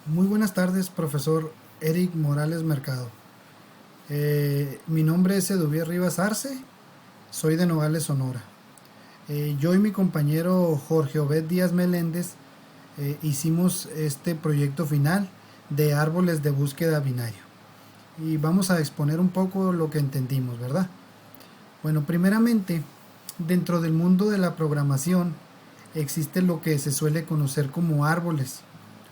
Muy buenas tardes, profesor Eric Morales Mercado. Mi nombre es Eduvier Rivas Arce, soy de Nogales, Sonora. Yo y mi compañero Jorge Obed Díaz Meléndez hicimos este proyecto final de árboles de búsqueda binario. Y vamos a exponer un poco lo que entendimos, ¿verdad? Bueno, primeramente, dentro del mundo de la programación existe lo que se suele conocer como árboles,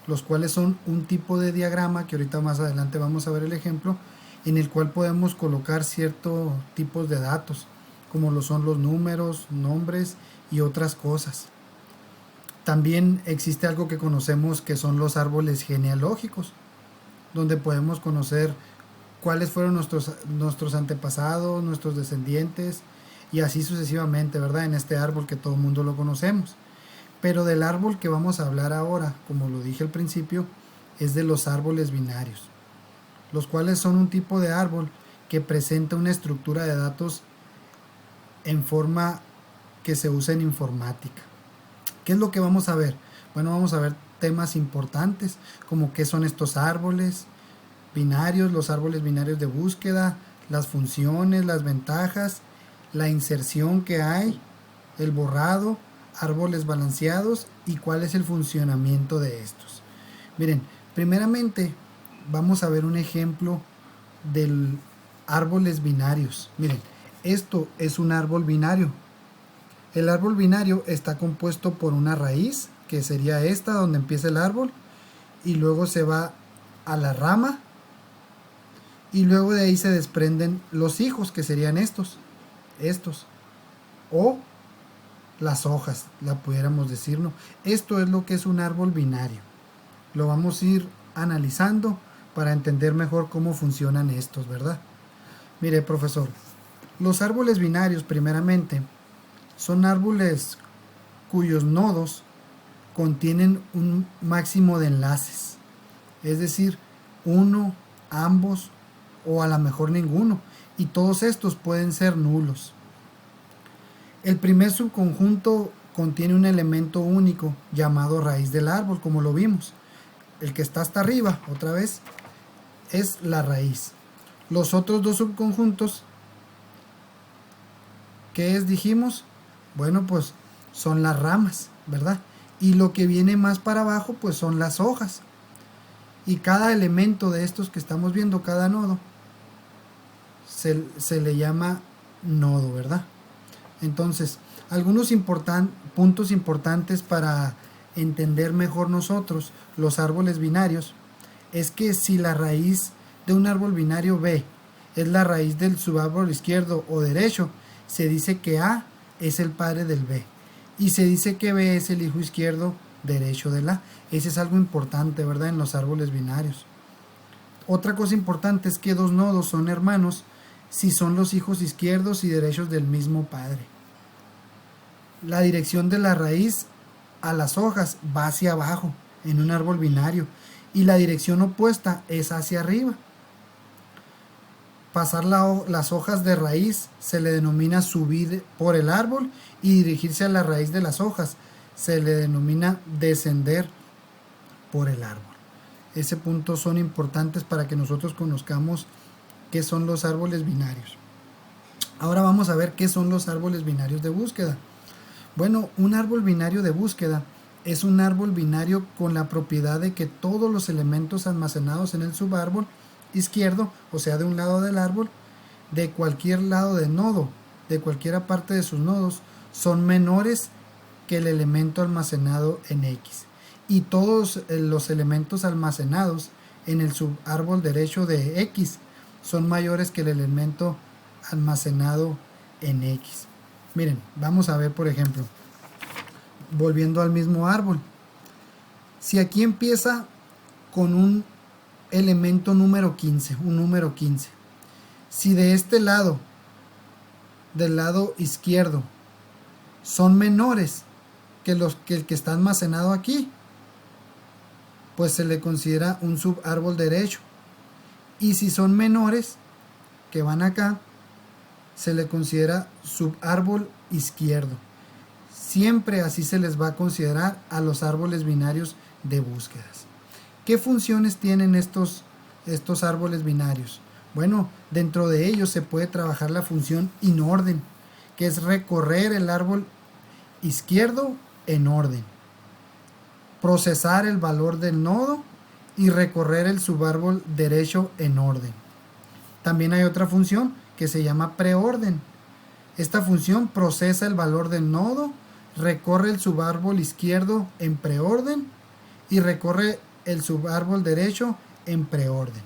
los cuales son un tipo de diagrama que ahorita más adelante vamos a ver el ejemplo, en el cual podemos colocar ciertos tipos de datos, como lo son los números, nombres y otras cosas. También existe algo que conocemos que son los árboles genealógicos, donde podemos conocer cuáles fueron nuestros antepasados, nuestros descendientes y así sucesivamente, ¿verdad? En este árbol que todo el mundo lo conocemos. Pero del árbol que vamos a hablar ahora, como lo dije al principio, es de los árboles binarios, los cuales son un tipo de árbol que presenta una estructura de datos en forma que se usa en informática. ¿Qué es lo que vamos a ver? Bueno, vamos a ver temas importantes como qué son estos árboles binarios, los árboles binarios de búsqueda, las funciones, las ventajas, la inserción que hay, el borrado, árboles balanceados y cuál es el funcionamiento de estos. Miren, primeramente vamos a ver un ejemplo del árboles binarios. Miren, esto es un árbol binario. El árbol binario está compuesto por una raíz, que sería esta donde empieza el árbol, y luego se va a la rama, y luego de ahí se desprenden los hijos, que serían estos, o las hojas, la pudiéramos decir, ¿no? Esto es lo que es un árbol binario. Lo vamos a ir analizando para entender mejor cómo funcionan estos, ¿verdad? Mire, profesor, los árboles binarios, primeramente, son árboles cuyos nodos contienen un máximo de enlaces, es decir, uno, ambos o a lo mejor ninguno, y todos estos pueden ser nulos. El primer subconjunto contiene un elemento único llamado raíz del árbol, como lo vimos. El que está hasta arriba, otra vez, es la raíz. Los otros dos subconjuntos, ¿qué es? Dijimos, bueno, pues son las ramas, ¿verdad? Y lo que viene más para abajo, pues son las hojas. Y cada elemento de estos que estamos viendo, cada nodo, se le llama nodo, ¿verdad? Entonces, algunos puntos importantes para entender mejor nosotros los árboles binarios es que si la raíz de un árbol binario B es la raíz del subárbol izquierdo o derecho, se dice que A es el padre del B y se dice que B es el hijo izquierdo derecho del A. Ese es algo importante, ¿verdad? En los árboles binarios. Otra cosa importante es que dos nodos son hermanos si son los hijos izquierdos y derechos del mismo padre. La dirección de la raíz a las hojas va hacia abajo en un árbol binario y la dirección opuesta es hacia arriba. Pasar las hojas de raíz se le denomina subir por el árbol y dirigirse a la raíz de las hojas se le denomina descender por el árbol. Ese punto son importantes para que nosotros conozcamos qué son los árboles binarios. Ahora vamos a ver qué son los árboles binarios de búsqueda. Bueno, un árbol binario de búsqueda es un árbol binario con la propiedad de que todos los elementos almacenados en el subárbol izquierdo, o sea, de un lado del árbol, de cualquier lado del nodo, de cualquiera parte de sus nodos, son menores que el elemento almacenado en X. Y todos los elementos almacenados en el subárbol derecho de X son mayores que el elemento almacenado en X. Miren, vamos a ver, por ejemplo, volviendo al mismo árbol. Si aquí empieza con un elemento número 15, un número 15. Si de este lado, del lado izquierdo, son menores que el que está almacenado aquí, pues se le considera un subárbol derecho. Y si son menores, que van acá, se le considera subárbol izquierdo. Siempre así se les va a considerar a los árboles binarios de búsquedas. ¿Qué funciones tienen estos árboles binarios? Bueno, dentro de ellos se puede trabajar la función inorden, que es recorrer el árbol izquierdo en orden, procesar el valor del nodo y recorrer el subárbol derecho en orden. También hay otra función que se llama preorden. Esta función procesa el valor del nodo, recorre el subárbol izquierdo en preorden y recorre el subárbol derecho en preorden.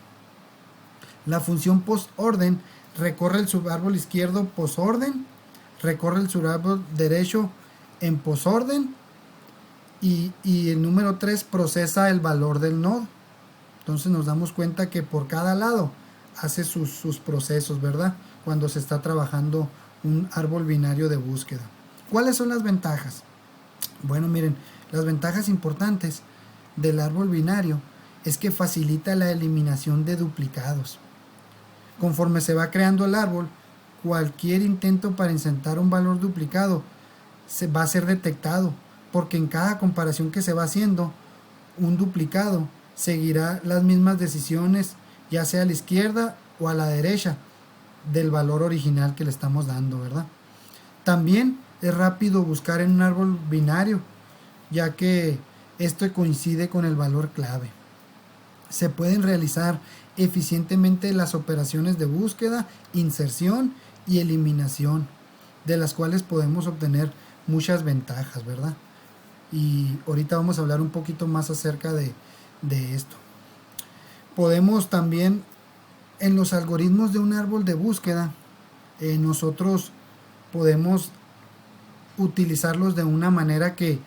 La función postorden recorre el subárbol izquierdo posorden, recorre el subárbol derecho en posorden y el número 3 procesa el valor del nodo. Entonces nos damos cuenta que por cada lado hace sus procesos, ¿verdad? Cuando se está trabajando un árbol binario de búsqueda. ¿Cuáles son las ventajas? Bueno, miren, las ventajas importantes del árbol binario es que facilita la eliminación de duplicados. Conforme se va creando el árbol, cualquier intento para insertar un valor duplicado va a ser detectado, porque en cada comparación que se va haciendo, un duplicado seguirá las mismas decisiones, ya sea a la izquierda o a la derecha del valor original que le estamos dando, ¿verdad? También es rápido buscar en un árbol binario, ya que esto coincide con el valor clave. Se pueden realizar eficientemente las operaciones de búsqueda, inserción y eliminación, de las cuales podemos obtener muchas ventajas, ¿verdad? Y ahorita vamos a hablar un poquito más acerca de esto. Podemos también, en los algoritmos de un árbol de búsqueda, nosotros podemos utilizarlos de una manera que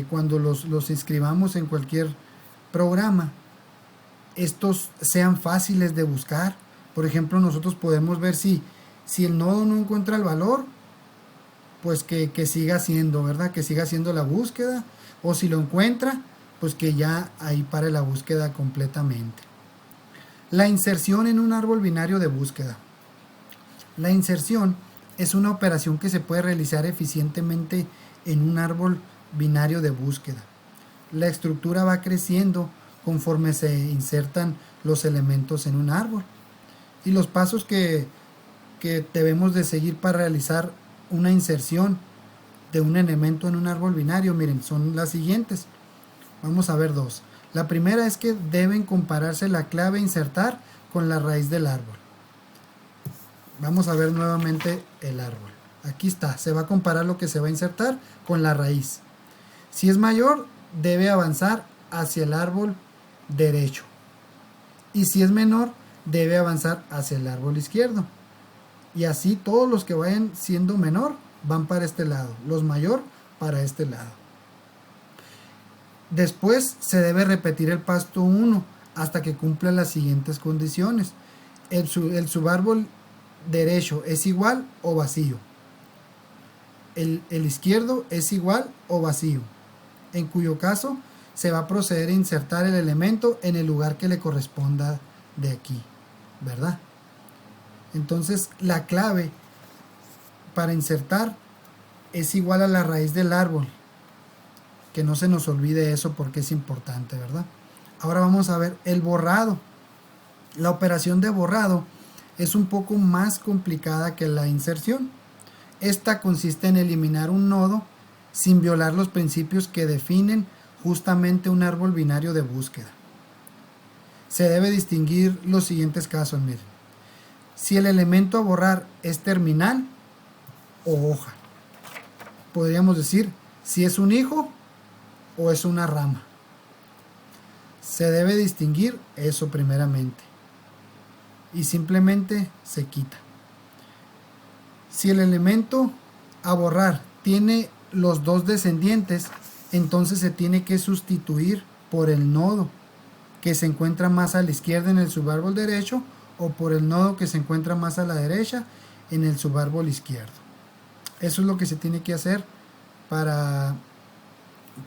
cuando los inscribamos en cualquier programa, estos sean fáciles de buscar. Por ejemplo, nosotros podemos ver si el nodo no encuentra el valor, pues que siga haciendo, ¿verdad? Que siga haciendo la búsqueda, o si lo encuentra, pues que ya ahí pare la búsqueda completamente. La inserción en un árbol binario de búsqueda. La inserción es una operación que se puede realizar eficientemente en un árbol binario de búsqueda. La estructura va creciendo conforme se insertan los elementos en un árbol. Y los pasos que debemos de seguir para realizar una inserción de un elemento en un árbol binario, miren, son las siguientes. Vamos a ver dos. La primera es que deben compararse la clave insertar con la raíz del árbol. Vamos a ver nuevamente el árbol. Aquí está, se va a comparar lo que se va a insertar con la raíz. Si es mayor, debe avanzar hacia el árbol derecho. Y si es menor, debe avanzar hacia el árbol izquierdo. Y así todos los que vayan siendo menor van para este lado, los mayor para este lado. Después se debe repetir el paso 1 hasta que cumpla las siguientes condiciones. El subárbol derecho es igual o vacío. El izquierdo es igual o vacío. En cuyo caso se va a proceder a insertar el elemento en el lugar que le corresponda de aquí, ¿verdad? Entonces la clave para insertar es igual a la raíz del árbol. Que no se nos olvide eso porque es importante, ¿verdad? Ahora vamos a ver el borrado. La operación de borrado es un poco más complicada que la inserción. Esta consiste en eliminar un nodo sin violar los principios que definen justamente un árbol binario de búsqueda. Se debe distinguir los siguientes casos, miren. Si el elemento a borrar es terminal o hoja. Podríamos decir si es un hijo o es una rama. Se debe distinguir eso primeramente. Y simplemente se quita. Si el elemento a borrar tiene los dos descendientes, entonces se tiene que sustituir por el nodo que se encuentra más a la izquierda en el subárbol derecho o por el nodo que se encuentra más a la derecha en el subárbol izquierdo. Eso es lo que se tiene que hacer para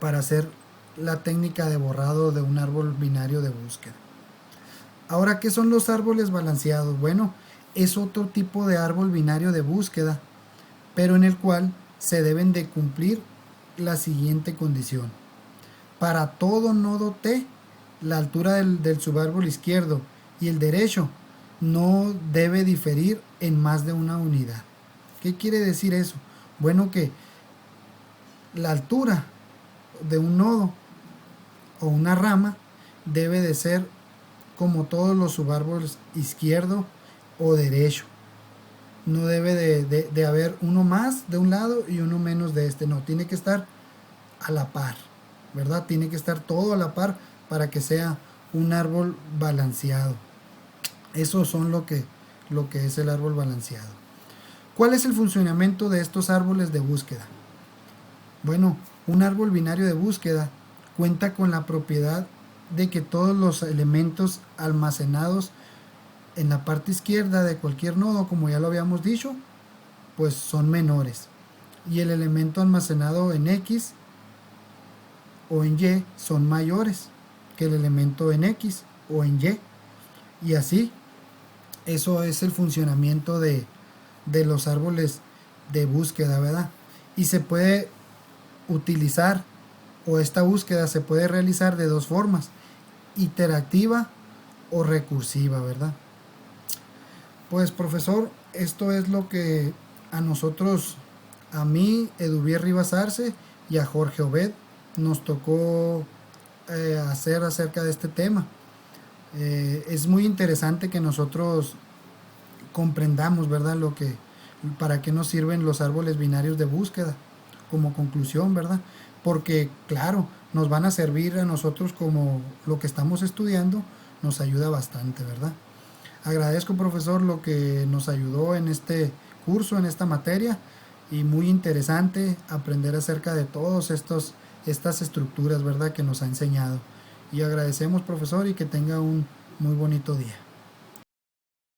hacer la técnica de borrado de un árbol binario de búsqueda. Ahora, ¿qué son los árboles balanceados? Bueno, es otro tipo de árbol binario de búsqueda, pero en el cual se deben de cumplir la siguiente condición. Para todo nodo T la altura del subárbol izquierdo y el derecho no debe diferir en más de una unidad. ¿Qué quiere decir eso? Bueno, que la altura de un nodo o una rama debe de ser como todos los subárboles izquierdo o derecho. No debe de haber uno más de un lado y uno menos de este. No, tiene que estar a la par, ¿verdad? Tiene que estar todo a la par para que sea un árbol balanceado. Eso son lo que es el árbol balanceado. ¿Cuál es el funcionamiento de estos árboles de búsqueda? Bueno, un árbol binario de búsqueda cuenta con la propiedad de que todos los elementos almacenados en la parte izquierda de cualquier nodo, como ya lo habíamos dicho, pues son menores. Y el elemento almacenado en X o en Y son mayores que el elemento en X o en Y. Y así, eso es el funcionamiento de los árboles de búsqueda, ¿verdad? Y se puede utilizar, o esta búsqueda se puede realizar de dos formas: iterativa o recursiva, ¿verdad? Pues profesor, esto es lo que a nosotros, a mí, Eduvier Rivas Arce, y a Jorge Obed nos tocó hacer acerca de este tema. Es muy interesante que nosotros comprendamos, ¿verdad?, para qué nos sirven los árboles binarios de búsqueda como conclusión, ¿verdad? Porque claro, nos van a servir a nosotros como lo que estamos estudiando, nos ayuda bastante, ¿verdad? Agradezco, profesor, lo que nos ayudó en este curso, en esta materia, y muy interesante aprender acerca de todas estas estructuras, ¿verdad?, que nos ha enseñado. Y agradecemos, profesor, y que tenga un muy bonito día.